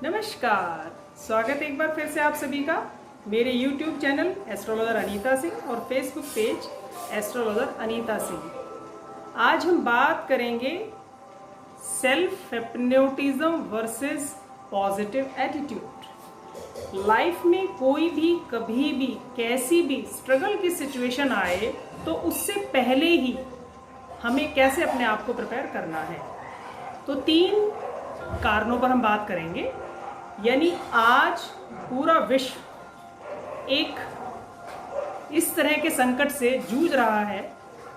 नमस्कार। स्वागत है एक बार फिर से आप सभी का मेरे YouTube channel astrologer Anita Singh और Facebook page astrologer Anita Singh. आज हम बात करेंगे self hypnotism versus positive attitude. Life में कोई भी कभी भी कैसी भी स्ट्रगल की सिचुएशन आए तो उससे पहले ही हमें कैसे अपने आप को प्रिपेयर करना है। तो 3 कारणों पर हम बात करेंगे। यानी आज पूरा विश्व एक इस तरह के संकट से जूझ रहा है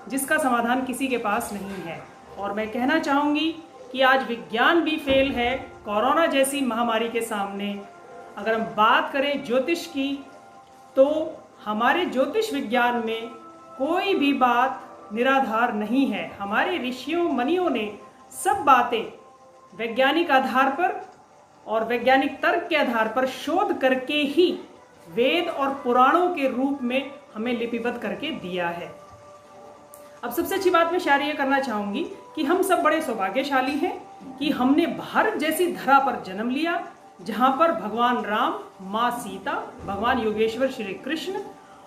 जिसका समाधान किसी के पास नहीं है। और मैं कहना चाहूँगी कि आज विज्ञान भी फेल है कोरोना जैसी महामारी के सामने। अगर हम बात करें ज्योतिष की तो हमारे ज्योतिष विज्ञान में कोई भी बात निराधार नहीं है। हमारे ऋषियों मुनियों ने सब बातें वैज्ञानिक आधार पर और वैज्ञानिक तर्क के आधार पर शोध करके ही वेद और पुराणों के रूप में हमें लिपिबद्ध करके दिया है। अब सबसे अच्छी बात मैं शेयर ये करना चाहूँगी कि हम सब बड़े सौभाग्यशाली हैं कि हमने भारत जैसी धरा पर जन्म लिया, जहाँ पर भगवान राम, माँ सीता, भगवान योगेश्वर श्री कृष्ण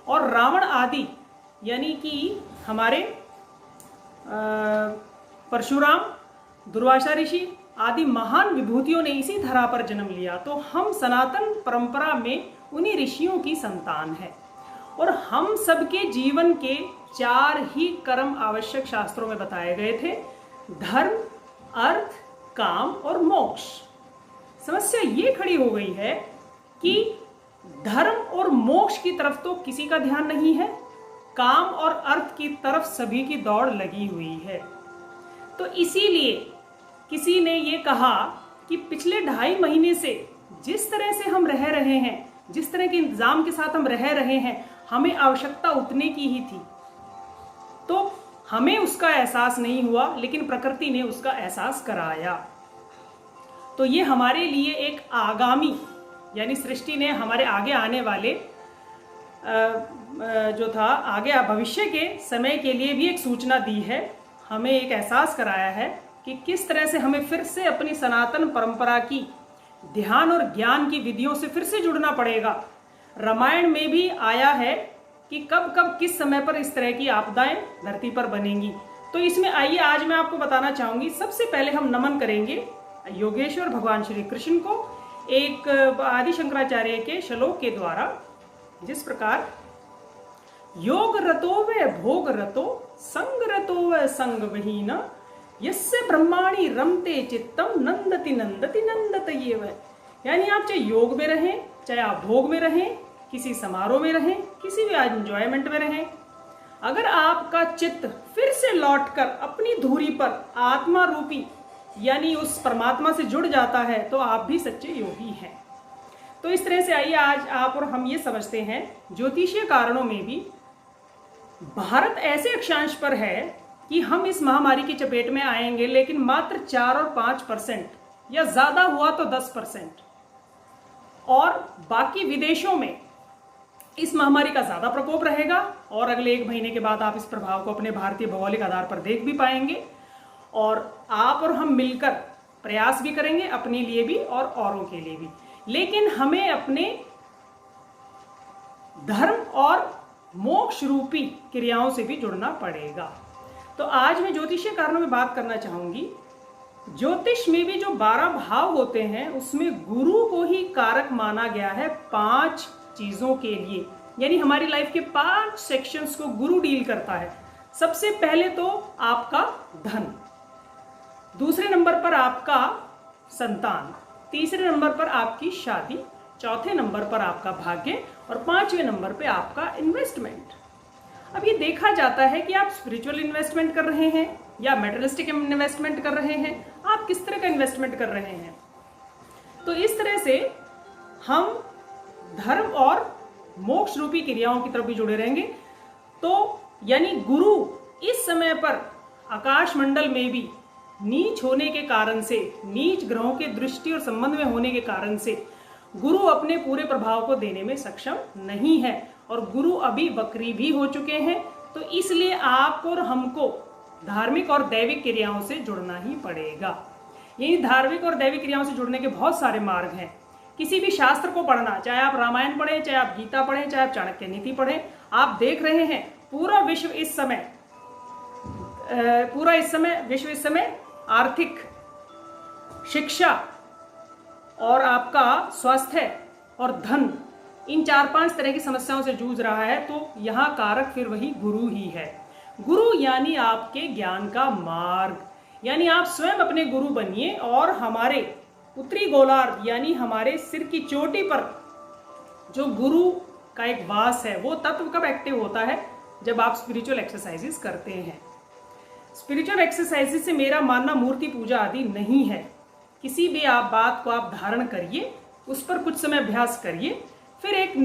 और रावण आदि यानी कि हमारे परशुराम, दुर्वासा ऋषि आदि महान विभूतियों ने इसी धरा पर जन्म लिया। तो हम सनातन परंपरा में उन्हीं ऋषियों की संतान है और हम सबके जीवन के 4 ही कर्म आवश्यक शास्त्रों में बताए गए थे: धर्म, अर्थ, काम और मोक्ष। समस्या ये खड़ी हो गई है कि धर्म और मोक्ष की तरफ तो किसी का ध्यान नहीं है, काम और अर्थ की तरफ सभी की दौड़ लगी हुई है। तो इसीलिए किसी ने ये कहा कि पिछले 2.5 महीने से जिस तरह से हम रह रहे हैं, जिस तरह के इंतजाम के साथ हम रह रहे हैं, हमें आवश्यकता उतने की ही थी। तो हमें उसका एहसास नहीं हुआ, लेकिन प्रकृति ने उसका एहसास कराया। तो ये हमारे लिए एक आगामी यानी सृष्टि ने हमारे आगे आने वाले जो था आगे भविष्य के समय के लिए भी एक सूचना दी है। हमें एक एहसास कराया है कि किस तरह से हमें फिर से अपनी सनातन परंपरा की ध्यान और ज्ञान की विधियों से फिर से जुड़ना पड़ेगा। रामायण में भी आया है कि कब कब किस समय पर इस तरह की आपदाएं धरती पर बनेंगी। तो इसमें आइए आज मैं आपको बताना चाहूँगी। सबसे पहले हम नमन करेंगे योगेश्वर भगवान श्री कृष्ण को एक आदि शंकराचार्य के श्लोक के द्वारा, जिस प्रकार योग रतो व भोग रतो संग रतो व संग विहीन यस्य ब्रह्माणि रमते चित्तम नंदति नंदति नंदतयेव। यानी आप चाहे योग में रहें, चाहे आप भोग में रहें, किसी समारोह में रहें, किसी भी एंजॉयमेंट में रहें, अगर आपका चित्त फिर से लौटकर अपनी धुरी पर आत्मा रूपी यानी उस परमात्मा से जुड़ जाता है तो आप भी सच्चे योगी हैं। तो इस तरह से आइए आज आप और हम ये समझते हैं ज्योतिषीय कारणों में भी भारत ऐसे अक्षांश पर है कि हम इस महामारी की चपेट में आएंगे, लेकिन मात्र 4 और 5% या ज्यादा हुआ तो 10%। और बाकी विदेशों में इस महामारी का ज्यादा प्रकोप रहेगा और अगले 1 महीने के बाद आप इस प्रभाव को अपने भारतीय भौगोलिक आधार पर देख भी पाएंगे। और आप और हम मिलकर प्रयास भी करेंगे अपने लिए भी और औरों के लिए भी, लेकिन हमें अपने धर्म और मोक्ष रूपी क्रियाओं से भी जुड़ना पड़ेगा। तो आज मैं ज्योतिषीय कारणों में बात करना चाहूंगी। ज्योतिष में भी जो 12 भाव होते हैं उसमें गुरु को ही कारक माना गया है 5 चीजों के लिए। यानी हमारी लाइफ के 5 सेक्शंस को गुरु डील करता है। सबसे पहले तो आपका धन, दूसरे नंबर पर आपका संतान, तीसरे नंबर पर आपकी शादी, चौथे नंबर पर आपका भाग्य और 5वें नंबर पे आपका इन्वेस्टमेंट। अब ये देखा जाता है कि आप स्पिरिचुअल इन्वेस्टमेंट कर रहे हैं या मेटेरियलिस्टिक इन्वेस्टमेंट कर रहे हैं, आप किस तरह का इन्वेस्टमेंट कर रहे हैं। तो इस तरह से हम धर्म और मोक्ष रूपी क्रियाओं की तरफ भी जुड़े रहेंगे। तो यानी गुरु इस समय पर आकाश मंडल में भी नीच होने के कारण से, नीच ग्रहों के दृष्टि और संबंध में होने के कारण से गुरु अपने पूरे प्रभाव को देने में सक्षम नहीं है और गुरु अभी वक्री भी हो चुके हैं। तो इसलिए आपको और हमको धार्मिक और दैविक क्रियाओं से जुड़ना ही पड़ेगा। यही धार्मिक और दैविक क्रियाओं से जुड़ने के बहुत सारे मार्ग हैं। किसी भी शास्त्र को पढ़ना, चाहे आप रामायण पढ़ें, चाहे आप गीता पढ़ें, चाहे आप चाणक्य नीति पढ़ें, आप देख रहे हैं पूरा विश्व इस समय आर्थिक, शिक्षा और आपका स्वास्थ्य और धन, इन 4-5 तरह की समस्याओं से जूझ रहा है। तो यहाँ कारक फिर वही गुरु ही है। गुरु यानी आपके ज्ञान का मार्ग, यानी आप स्वयं अपने गुरु बनिए। और हमारे उत्तरी गोलार्ध यानी हमारे सिर की चोटी पर जो गुरु का एक वास है, वो तत्व कब एक्टिव होता है? जब आप स्पिरिचुअल एक्सरसाइजेस करते हैं। स्पिरिचुअल एक्सरसाइजेस से मेरा मानना मूर्ति पूजा आदि नहीं है। किसी भी आप बात को आप धारण करिए, उस पर कुछ समय अभ्यास करिए, फिर एक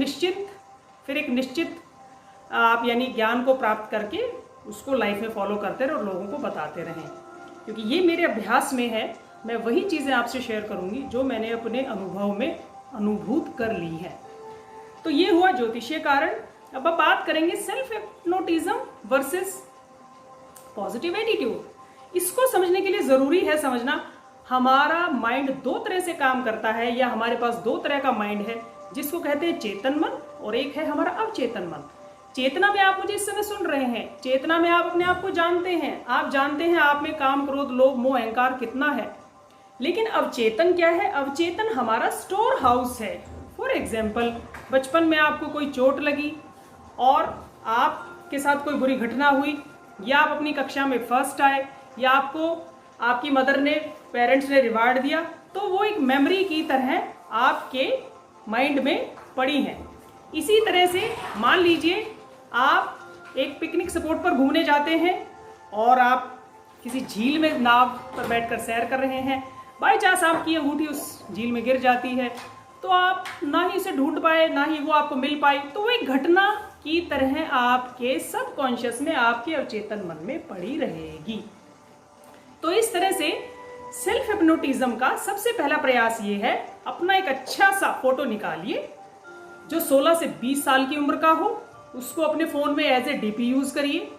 निश्चित आप यानी ज्ञान को प्राप्त करके उसको लाइफ में फॉलो करते रहे और लोगों को बताते रहें। क्योंकि ये मेरे अभ्यास में है, मैं वही चीज़ें आपसे शेयर करूंगी जो मैंने अपने अनुभव में अनुभूत कर ली है। तो ये हुआ ज्योतिषीय कारण। अब आप बात करेंगे self hypnotism versus positive attitude. इसको समझने के लिए ज़रूरी है समझना हमारा माइंड 2 तरह से काम करता है, या हमारे पास 2 तरह का माइंड है, जिसको कहते हैं चेतन मन और एक है हमारा अवचेतन मन। चेतना में आप मुझे इस समय सुन रहे हैं, चेतना में आप अपने आप को जानते हैं, आप जानते हैं आप में काम, क्रोध, लोभ, मोह, अहंकार कितना है। लेकिन अवचेतन क्या है? अवचेतन हमारा स्टोर हाउस है। फॉर एग्जाम्पल, बचपन में आपको कोई चोट लगी और आपके साथ कोई बुरी घटना हुई, या आप अपनी कक्षा में फर्स्ट आए, या आपको आपकी मदर ने, पेरेंट्स ने रिवार्ड दिया, तो वो एक मेमोरी की तरह आपके माइंड में पड़ी है। इसी तरह से मान लीजिए आप एक पिकनिक स्पॉट पर घूमने जाते हैं और आप किसी झील में नाव पर बैठकर सैर कर रहे हैं, बाई चांस आपकी अंगूठी उस झील में गिर जाती है, तो आप ना ही उसे ढूंढ पाए, ना ही वो आपको मिल पाई, तो वो एक घटना की तरह आपके सबकॉन्शियस में, आपके अवचेतन मन में पड़ी रहेगी। तो इस तरह से सेल्फ हिप्नोटिज्म का सबसे पहला प्रयास ये है, अपना एक अच्छा सा फोटो निकालिए जो 16 से 20 साल की उम्र का हो, उसको अपने फोन में एज ए डीपी यूज करिए।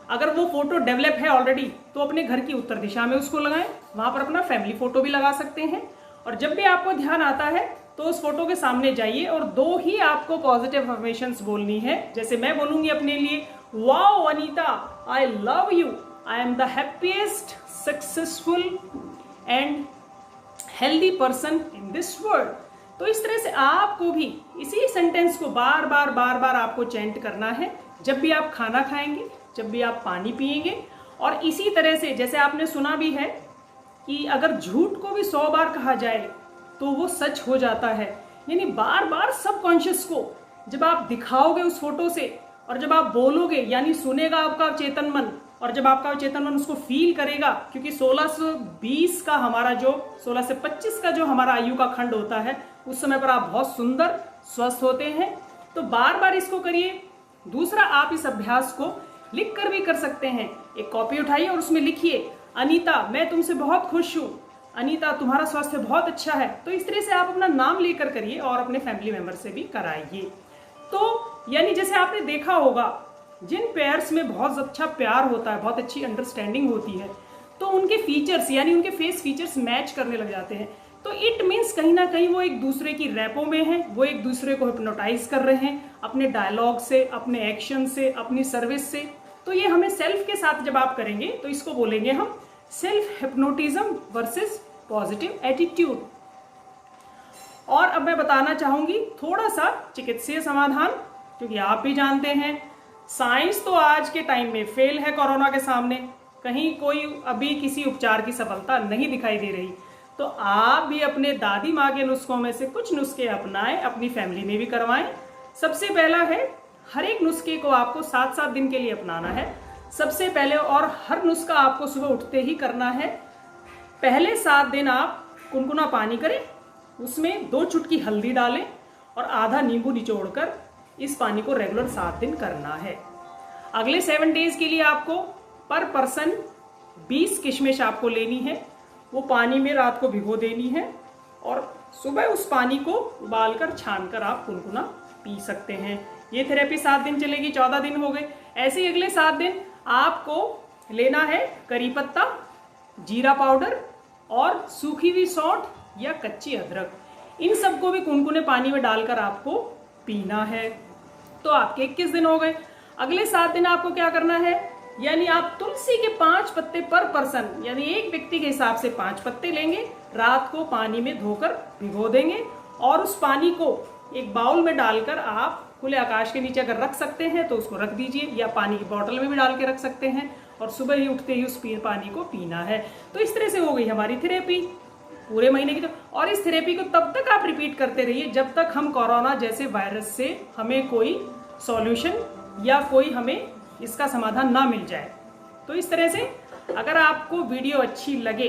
अगर वो फोटो डेवलप है ऑलरेडी, तो अपने घर की उत्तर दिशा में उसको लगाएं, वहां पर अपना फैमिली फोटो भी लगा सकते हैं। और जब भी आपको ध्यान आता है तो उस फोटो के सामने जाइए और 2 ही आपको पॉजिटिव अफर्मेशंस बोलनी है। जैसे मैं बोलूंगी अपने लिए, wow Anita, I love you, I am the happiest, successful and healthy person in this world. तो इस तरह से आपको भी इसी सेंटेंस को बार बार आपको चैंट करना है, जब भी आप खाना खाएंगे, जब भी आप पानी पिएंगे। और इसी तरह से, जैसे आपने सुना भी है कि अगर झूठ को भी 100 बार कहा जाए तो वो सच हो जाता है। यानी बार बार सबकॉन्शियस को जब आप दिखाओगे उस फोटो से, और जब आप बोलोगे, यानी सुनेगा आपका चेतन मन, और जब आपका चेतन मन उसको फील करेगा, क्योंकि 16 से 20 का हमारा जो 16 से 25 का जो हमारा आयु का खंड होता है, उस समय पर आप बहुत सुंदर स्वस्थ होते हैं। तो बार बार इसको करिए। दूसरा, आप इस अभ्यास को लिख कर भी कर सकते हैं। एक कॉपी उठाइए और उसमें लिखिए, अनीता मैं तुमसे बहुत खुश हूँ, अनीता तुम्हारा स्वास्थ्य बहुत अच्छा है। तो इस तरह से आप अपना नाम लेकर करिए और अपने फैमिली मेंबर से भी कराइए। तो यानी जैसे आपने देखा होगा, जिन पेयर्स में बहुत अच्छा प्यार होता है, बहुत अच्छी अंडरस्टैंडिंग होती है, तो उनके फीचर्स यानी उनके फेस फीचर्स मैच करने लग जाते हैं। तो इट मीन्स कहीं ना कहीं वो एक दूसरे की रैपो में हैं, वो एक दूसरे को हिप्नोटाइज कर रहे हैं अपने डायलॉग से, अपने एक्शन से, अपनी सर्विस से। तो ये हमें सेल्फ के साथ जब आप करेंगे तो इसको बोलेंगे हम self hypnotism versus positive attitude. और अब मैं बताना चाहूंगी थोड़ा सा चिकित्सीय समाधान, क्योंकि आप भी जानते हैं साइंस तो आज के टाइम में फेल है कोरोना के सामने, कहीं कोई अभी किसी उपचार की सफलता नहीं दिखाई दे रही। तो आप भी अपने दादी माँ के नुस्खों में से कुछ नुस्खे अपनाएं, अपनी फैमिली में भी करवाएं। सबसे पहला है, हर एक नुस्खे को आपको 7-7 दिन के लिए अपनाना है सबसे पहले, और हर नुस्खा आपको सुबह उठते ही करना है। पहले 7 दिन आप कुनकुना पानी करें, उसमें 2 चुटकी हल्दी डालें और आधा नींबू निचोड़कर इस पानी को रेगुलर 7 दिन करना है। अगले 7 डेज के लिए आपको पर पर्सन 20 किशमिश आपको लेनी है, वो पानी में रात को भिगो देनी है और सुबह उस पानी को उबालकर छानकर आप कुनकुना पी सकते हैं। ये थेरेपी 7 दिन चलेगी, 14 दिन हो गए। ऐसे ही अगले 7 दिन आपको लेना है करी पत्ता, जीरा पाउडर और सूखी हुई सौंठ या कच्ची अदरक, इन सबको भी कुनकुने पानी में डालकर आपको पीना है। तो आपके 21 दिन हो गए। अगले 7 दिन आपको क्या करना है, यानी आप तुलसी के 5 पत्ते पर पर्सन, यानी एक व्यक्ति के हिसाब से 5 पत्ते लेंगे, रात को पानी में धोकर भिगो देंगे और उस पानी को एक बाउल में डालकर आप खुले आकाश के नीचे अगर रख सकते हैं तो उसको रख दीजिए, या पानी की बोतल में भी डाल के रख सकते हैं और सुबह ही उठते ही उस पानी को पीना है। तो इस तरह से हो गई हमारी थेरेपी पूरे महीने की। और इस थेरेपी को तब तक आप रिपीट करते रहिए जब तक हम कोरोना जैसे वायरस से हमें कोई सॉल्यूशन या कोई हमें इसका समाधान ना मिल जाए। तो इस तरह से अगर आपको वीडियो अच्छी लगे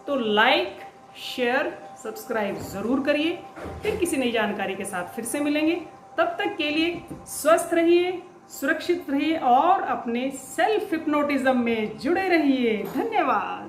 तो लाइक, शेयर, सब्सक्राइब जरूर करिए। फिर किसी नई जानकारी के साथ फिर से मिलेंगे। तब तक के लिए स्वस्थ रहिए, सुरक्षित रहिए और अपने सेल्फ हिप्नोटिज्म में जुड़े रहिए। धन्यवाद।